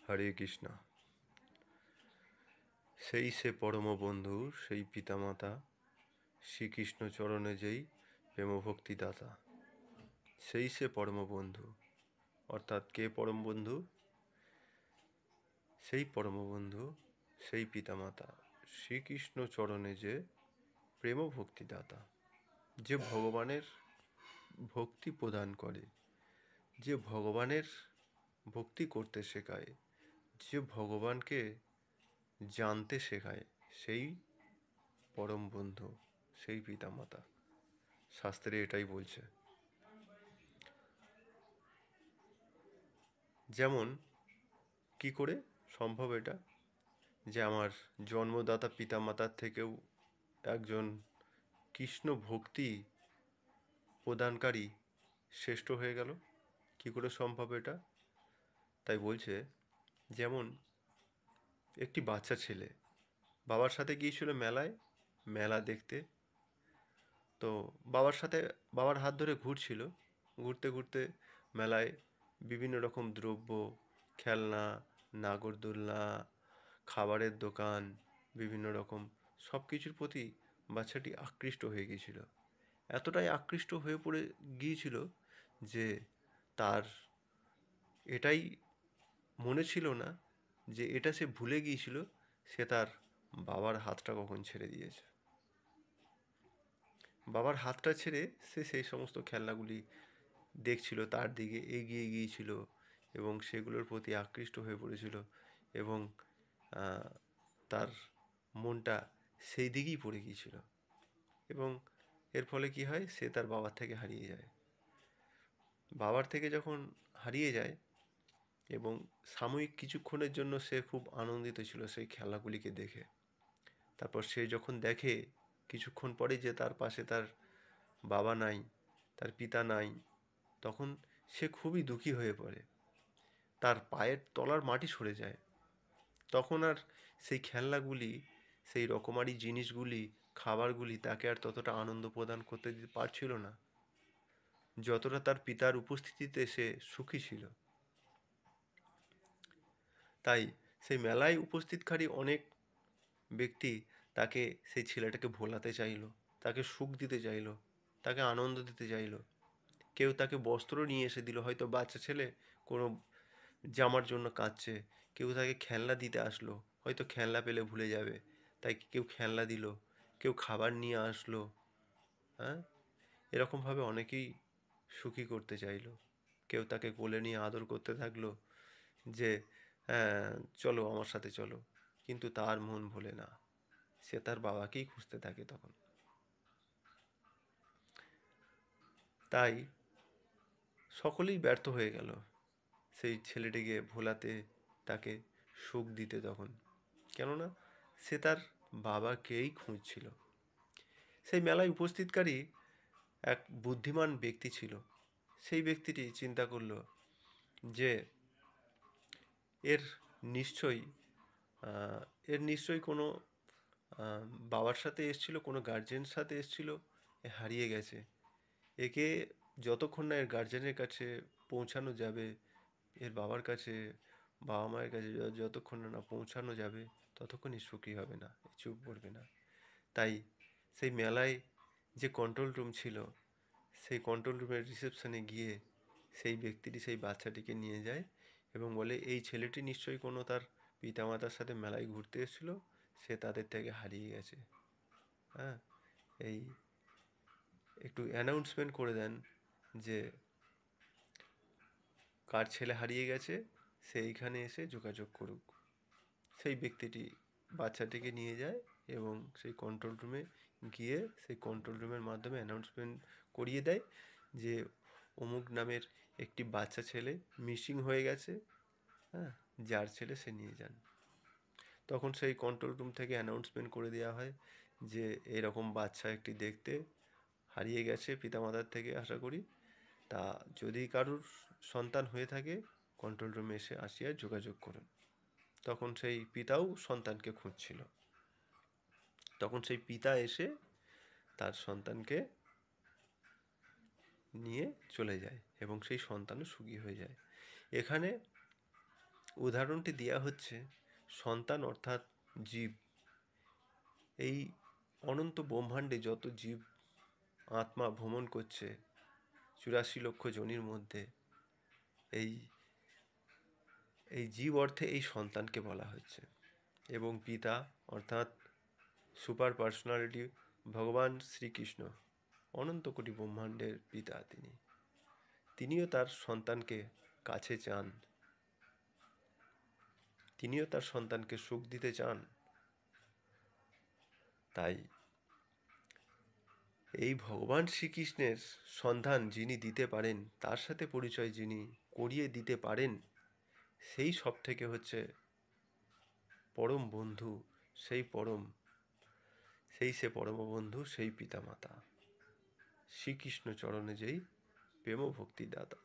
হরে কৃষ্ণ। সেই সে পরম বন্ধু, সেই পিতামাতা, শ্রীকৃষ্ণ চরণে যেই প্রেমভক্তি দাতা। সেই সে পরম বন্ধু, অর্থাৎ কে পরম বন্ধু? সেই পরম বন্ধু, সেই পিতামাতা, শ্রীকৃষ্ণ চরণে যে প্রেমভক্তি দাতা, যে ভগবানের ভক্তি প্রদান করে, যে ভগবানের ভক্তি করতে শেখায়, যে ভগবানকে জানতে শেখায়, সেই পরম বন্ধু, সেই পিতামাতা। শাস্ত্রে এটাই বলছে। যেমন কি করে সম্ভব এটা যে আমার জন্মদাতা পিতামাতার থেকেও একজন কৃষ্ণ ভক্তি প্রদানকারী শ্রেষ্ঠ হয়ে গেল? কি করে সম্ভব এটা? তাই বলছে, যেমন একটি বাচ্চা ছেলে বাবার সাথে গিয়েছিল মেলায়, মেলা দেখতে। তো বাবার হাত ধরে ঘুরছিল, ঘুরতে ঘুরতে মেলায় বিভিন্ন রকম দ্রব্য, খেলনা, নাগরদোলনা, খাবারের দোকান, বিভিন্ন রকম সব কিছুর প্রতি বাচ্চাটি আকৃষ্ট হয়ে গিয়েছিল। এতটাই আকৃষ্ট হয়ে পড়ে গিয়েছিল যে তার এটাই মনে ছিল না যে এটা সে ভুলে গিয়েছিল সে তার বাবার হাতটা কখন ছেড়ে দিয়েছে। বাবার হাতটা ছেড়ে সে সেই সমস্ত খেলনাগুলি দেখছিল, তার দিকে এগিয়ে গিয়েছিল এবং সেগুলোর প্রতি আকৃষ্ট হয়ে পড়েছিল এবং তার মনটা সেই দিকেই পড়ে গিয়েছিল এবং এর ফলে কি হয়, সে তার বাবার থেকে হারিয়ে যায়। বাবার থেকে যখন হারিয়ে যায় এবং সাময়িক কিছুক্ষণের জন্য সে খুব আনন্দিত ছিল সেই খেলাগুলিকে দেখে। তারপর সে যখন দেখে কিছুক্ষণ পরে যে তার পাশে তার বাবা নাই, তার পিতা নাই, তখন সে খুবই দুঃখী হয়ে পড়ে, তার পায়ের তলার মাটি সরে যায়। তখন আর সেই খেলনাগুলি, সেই রকমারি জিনিসগুলি, খাবারগুলি তাকে আর ততটা আনন্দ প্রদান করতে দিতে পারছিল না যতটা তার পিতার উপস্থিতিতে সে সুখী ছিল। তাই সেই মেলায় উপস্থিতকারী অনেক ব্যক্তি তাকে, সেই ছেলেটাকে ভোলাতে চাইল, তাকে সুখ দিতে চাইল, তাকে আনন্দ দিতে চাইল। কেউ তাকে বস্ত্র নিয়ে এসে দিল, হয়তো বাচ্চা ছেলে কোনো জামার জন্য কাঁদছে, কেউ তাকে খেলনা দিতে আসলো, হয়তো খেলনা পেলে ভুলে যাবে, তাই কেউ খেলনা দিল, কেউ খাবার নিয়ে আসলো। হ্যাঁ, এরকমভাবে অনেকেই সুখী করতে চাইলো। কেউ তাকে কোলে নিয়ে আদর করতে থাকলো যে হ্যাঁ চলো আমার সাথে চলো, কিন্তু তার মন ভোলে না, সে তার বাবাকেই খুঁজতে থাকে তখন। তাই সকলেই ব্যর্থ হয়ে গেল সেই ছেলেটিকে ভোলাতে, তাকে সুখ দিতে তখন, কেননা সে তার বাবাকেই খুঁজছিল। সেই মেলায় উপস্থিতকারী এক বুদ্ধিমান ব্যক্তি ছিল। সেই ব্যক্তিটি চিন্তা করল যে এর নিশ্চয়ই এর নিশ্চয়ই কোনো বাবার সাথে এসছিল, কোনো গার্জেনের সাথে এসছিল, এ হারিয়ে গেছে। একে যতক্ষণ না এর গার্জেনের কাছে পৌঁছানো যাবে, এর বাবার কাছে, বাবা মায়ের কাছে যতক্ষণ না পৌঁছানো যাবে, ততক্ষণই সুখী হবে না, চুপ করবে না। তাই সেই মেলায় যে কন্ট্রোল রুম ছিল, সেই কন্ট্রোল রুমের রিসেপশনে গিয়ে সেই ব্যক্তিটি সেই বাচ্চাটিকে নিয়ে যায় এবং বলে এই ছেলেটি নিশ্চয়ই কোনো তার পিতামাতার সাথে মেলায় ঘুরতে এসেছিল, সে তাদের থেকে হারিয়ে গেছে। হ্যাঁ, এই একটু অ্যানাউন্সমেন্ট করে দেন যে কার ছেলে হারিয়ে গেছে, সে এইখানে এসে যোগাযোগ করুক। সেই ব্যক্তিটি বাচ্চাটিকে নিয়ে যায় এবং সেই কন্ট্রোল রুমে গিয়ে সেই কন্ট্রোল রুমের মাধ্যমে অ্যানাউন্সমেন্ট করিয়ে দেয় যে অমুক নামের একটি বাচ্চা ছেলে মিসিং হয়ে গেছে, হ্যাঁ, যার ছেলে সে নিয়ে যান। তখন সেই কন্ট্রোল রুম থেকে অ্যানাউন্সমেন্ট করে দেওয়া হয় যে এরকম বাচ্চা একটি দেখতে হারিয়ে গেছে পিতামাতার থেকে, আশা করি। তা যদি কারুর সন্তান হয়ে থাকে কন্ট্রোল রুমে এসে আসিয়া যোগাযোগ করুন। তখন সেই পিতাও সন্তানকে খুঁজছিল। তখন সেই পিতা এসে তার সন্তানকে নিয়ে চলে যায় এবং সেই সন্তানও সুখী হয়ে যায়। এখানে উদাহরণটি দেওয়া হচ্ছে সন্তান অর্থাৎ জীব। এই অনন্ত ব্রহ্মাণ্ডে যত জীব আত্মা ভ্রমণ করছে 84 লক্ষ যোনির মধ্যে, এই এই জীব অর্থে এই সন্তানকে বলা হচ্ছে। এবং পিতা অর্থাৎ সুপার পার্সোনালিটি ভগবান শ্রীকৃষ্ণ, অনন্ত কোটি ব্রহ্মাণ্ডের পিতা তিনিও তার সন্তানকে কাছে চান, তিনিও তার সন্তানকে সুখ দিতে চান। তাই এই ভগবান শ্রীকৃষ্ণের সন্ধান যিনি দিতে পারেন, তার সাথে পরিচয় যিনি করিয়ে দিতে পারেন, সেই সব থেকে হচ্ছে পরম বন্ধু, সে পরম বন্ধু, সেই পিতামাতা শ্রীকৃষ্ণ চরণে যেই প্রেম ভক্তি দাতা।